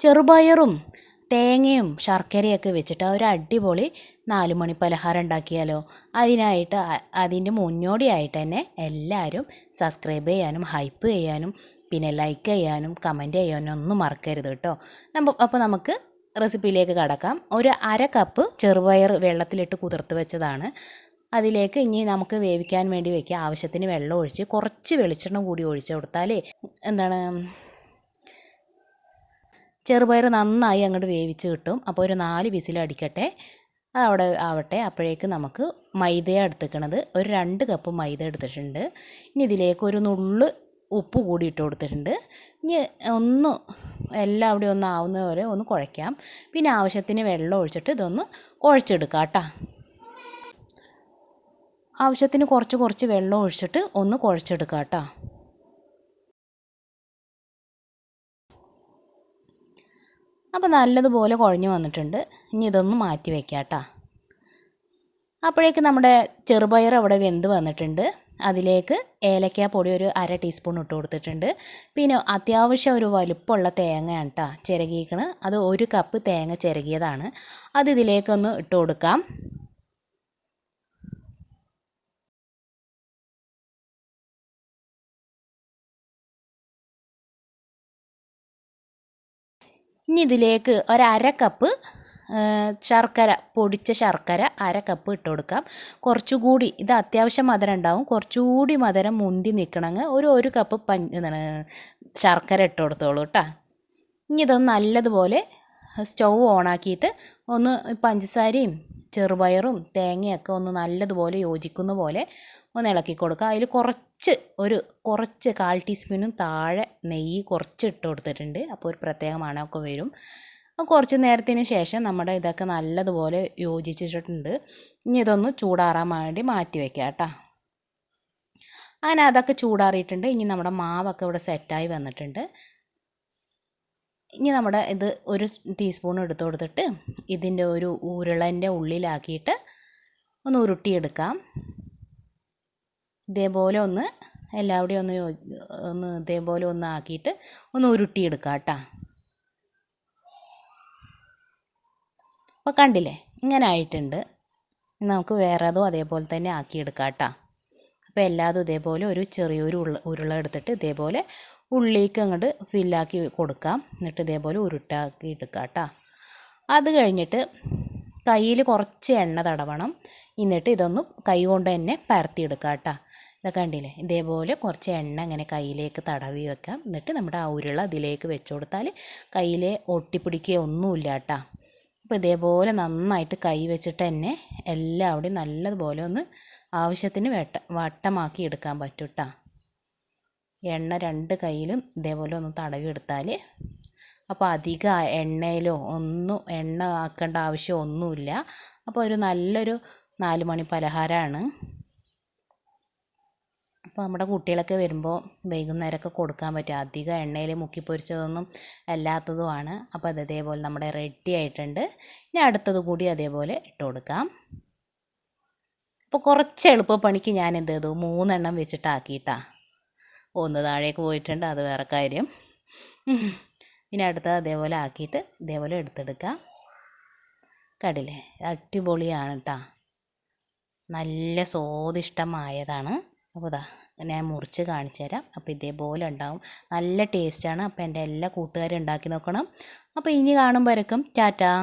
ചെറുപയറും തേങ്ങയും ശർക്കരയൊക്കെ വെച്ചിട്ട് ഒരു അടിപൊളി 4 മണി പലഹാരം ഉണ്ടാക്കിയാലോ. അതിനായിട്ട് അതിൻ്റെ മുന്നോടിയായിട്ട് തന്നെ എല്ലാവരും സബ്സ്ക്രൈബ് ചെയ്യാനും ഹൈപ്പ് ചെയ്യാനും പിന്നെ ലൈക്ക് ചെയ്യാനും കമൻറ്റ് ചെയ്യാനും ഒന്നും മറക്കരുത് കേട്ടോ. അപ്പോൾ നമുക്ക് റെസിപ്പിയിലേക്ക് കടക്കാം. ഒരു 1/2 കപ്പ് ചെറുപയർ വെള്ളത്തിലിട്ട് കുതിർത്ത് വെച്ചതാണ്. അതിലേക്ക് ഇനി നമുക്ക് വേവിക്കാൻ വേണ്ടി വയ്ക്കുക. ആവശ്യത്തിന് വെള്ളം ഒഴിച്ച് കുറച്ച് വെളിച്ചെണ്ണ കൂടി ഒഴിച്ച് കൊടുത്താലേ ചെറുപയർ നന്നായി അങ്ങോട്ട് വേവിച്ച് കിട്ടും. അപ്പോൾ ഒരു 4 വിസിൽ അടിക്കട്ടെ, അതവിടെ ആവട്ടെ. അപ്പോഴേക്ക് നമുക്ക് മൈദ എടുത്തിക്കണത് ഒരു 2 കപ്പ് മൈദ എടുത്തിട്ടുണ്ട്. ഇനി ഇതിലേക്ക് ഒരു നുള്ള് ഉപ്പ് കൂടി ഇട്ട് കൊടുത്തിട്ടുണ്ട്. ഇനി എല്ലാവിടെയും ഒന്ന് ആവുന്ന പോലെ ഒന്ന് കുഴയ്ക്കാം. പിന്നെ ആവശ്യത്തിന് വെള്ളം ഒഴിച്ചിട്ട് ഇതൊന്ന് കുഴച്ചെടുക്കാം കേട്ടോ. ആവശ്യത്തിന് കുറച്ച് വെള്ളം ഒഴിച്ചിട്ട് ഒന്ന് കുഴച്ചെടുക്കാം കേട്ടോ. അപ്പോൾ നല്ലതുപോലെ കുഴഞ്ഞു വന്നിട്ടുണ്ട്. ഇനി ഇതൊന്ന് മാറ്റി വയ്ക്കാം കേട്ടോ. അപ്പോഴേക്ക് നമ്മുടെ ചെറുപയർ അവിടെ വെന്ത് വന്നിട്ടുണ്ട്. അതിലേക്ക് ഏലക്കാപ്പൊടി ഒരു 1/2 ടീസ്പൂൺ ഇട്ട് കൊടുത്തിട്ടുണ്ട്. പിന്നെ അത്യാവശ്യം ഒരു വലുപ്പമുള്ള തേങ്ങയാണ് കേട്ടോ ചിരകിയിരിക്കണ്. അത് 1 കപ്പ് തേങ്ങ ചിരകിയതാണ്. അത് ഇതിലേക്കൊന്ന് ഇട്ട് കൊടുക്കാം. ഇനി ഇതിലേക്ക് ഒരു 1/2 കപ്പ് ശർക്കര, പൊടിച്ച ശർക്കര 1/2 കപ്പ് ഇട്ട് കൊടുക്കാം. കുറച്ചുകൂടി ഇത് അത്യാവശ്യം മധുരം ഉണ്ടാവും. കുറച്ചുകൂടി മധുരം മുന്തി നിൽക്കണമെങ്കിൽ ഒരു കപ്പ് ശർക്കര ഇട്ട് കൊടുത്തോളൂ കേട്ടോ. ഇനി ഇതൊന്ന് നല്ലതുപോലെ സ്റ്റൗ ഓണാക്കിയിട്ട് ഒന്ന് പഞ്ചസാരയും ചെറുപയറും തേങ്ങയൊക്കെ ഒന്ന് നല്ലതുപോലെ യോജിക്കുന്ന പോലെ ഒന്ന് ഇളക്കി കൊടുക്കുക. അതിൽ കുറച്ച് 1/4 ടീസ്പൂണും താഴെ നെയ്യ് കുറച്ച് ഇട്ട് കൊടുത്തിട്ടുണ്ട്. അപ്പോൾ ഒരു പ്രത്യേക മണമൊക്കെ വരും. കുറച്ച് നേരത്തിന് ശേഷം നമ്മുടെ ഇതൊക്കെ നല്ലതുപോലെ യോജിച്ചിട്ടുണ്ട്. ഇനി ഇതൊന്ന് ചൂടാറാൻ വേണ്ടി മാറ്റി വയ്ക്കാം കേട്ടോ. അങ്ങനെ അതൊക്കെ ചൂടാറിയിട്ടുണ്ട്. ഇനി നമ്മുടെ മാവൊക്കെ ഇവിടെ സെറ്റായി വന്നിട്ടുണ്ട്. ഇനി നമ്മുടെ ഇത് 1 ടീസ്പൂൺ എടുത്ത് കൊടുത്തിട്ട് ഇതിൻ്റെ ഒരു ഉരുളൻ്റെ ഉള്ളിലാക്കിയിട്ട് ഒന്ന് ഉരുട്ടിയെടുക്കാം. ഇതേപോലെ ഒന്ന് എല്ലാവിടെയും ഒന്ന് ഇതേപോലെ ഒന്ന് ആക്കിയിട്ട് ഒന്ന് ഉരുട്ടിയെടുക്കാം കേട്ടോ. അപ്പോൾ കണ്ടില്ലേ, ഇങ്ങനെ ആയിട്ടുണ്ട്. നമുക്ക് വേറെ അതും അതേപോലെ തന്നെ ആക്കിയെടുക്കാം കേട്ടോ. അപ്പോൾ എല്ലാതും ഇതേപോലെ ഒരു ചെറിയൊരു ഉരുള എടുത്തിട്ട് ഇതേപോലെ ഉള്ളിലേക്ക് അങ്ങോട്ട് ഫില്ലാക്കി കൊടുക്കാം. എന്നിട്ട് ഇതേപോലെ ഉരുട്ടാക്കി എടുക്കാം കേട്ടോ. അത് കഴിഞ്ഞിട്ട് കയ്യിൽ കുറച്ച് എണ്ണ തടവണം. എന്നിട്ട് ഇതൊന്ന് കൈ കൊണ്ട് തന്നെ പരത്തിയെടുക്കാം കേട്ടോ. ഇതൊക്കെ കണ്ടില്ലേ, ഇതേപോലെ കുറച്ച് എണ്ണ ഇങ്ങനെ കയ്യിലേക്ക് തടവി വെക്കാം. എന്നിട്ട് നമ്മുടെ ആ ഉരുള ഇതിലേക്ക് വെച്ച് കൊടുത്താൽ കയ്യിൽ ഒട്ടിപ്പിടിക്കുകയൊന്നുമില്ല കേട്ടോ. അപ്പോൾ ഇതേപോലെ നന്നായിട്ട് കൈ വെച്ചിട്ട് തന്നെ എല്ലാവിടെയും നല്ലതുപോലെ ഒന്ന് ആവശ്യത്തിന് വട്ടമാക്കി എടുക്കാൻ പറ്റും കേട്ടോ. എണ്ണ 2 കൈയിലും ഇതേപോലെ ഒന്ന് തടവി എടുത്താൽ അപ്പോൾ അധികം എണ്ണയിലോ എണ്ണ ആക്കേണ്ട ആവശ്യം ഒന്നുമില്ല. അപ്പോൾ ഒരു നല്ലൊരു 4 മണി പലഹാരമാണ്. അപ്പോൾ നമ്മുടെ കുട്ടികളൊക്കെ വരുമ്പോൾ വൈകുന്നേരമൊക്കെ കൊടുക്കാൻ പറ്റും. അധികം എണ്ണയിൽ മുക്കിപ്പൊരിച്ചതൊന്നും അല്ലാത്തതുമാണ്. അപ്പോൾ അത് ഇതേപോലെ നമ്മുടെ റെഡി ആയിട്ടുണ്ട്. ഇനി അടുത്തത് കൂടി അതേപോലെ ഇട്ട് കൊടുക്കാം. അപ്പോൾ കുറച്ച് എളുപ്പപ്പണിക്ക് ഞാൻ എന്ത് ചെയ്തു, 3 എണ്ണം വെച്ചിട്ടാക്കിയിട്ടാണ്. 1 താഴേക്ക് പോയിട്ടുണ്ട്, അത് വേറെ കാര്യം. പിന്നെ അടുത്തത് അതേപോലെ ആക്കിയിട്ട് ഇതേപോലെ എടുത്തെടുക്കാം. കണ്ടില്ലേ, അടിപൊളിയാണ് കേട്ടോ. നല്ല സ്വാദിഷ്ടമായതാണ്. അപ്പോൾ ഇതാ ഞാൻ മുറിച്ച് കാണിച്ചു തരാം. അപ്പോൾ ഇതേപോലെ ഉണ്ടാവും, നല്ല ടേസ്റ്റാണ്. അപ്പോൾ എൻ്റെ എല്ലാ കൂട്ടുകാരും ഉണ്ടാക്കി നോക്കണം. അപ്പോൾ ഇനി കാണുമ്പോഴേക്കും ടാറ്റാ.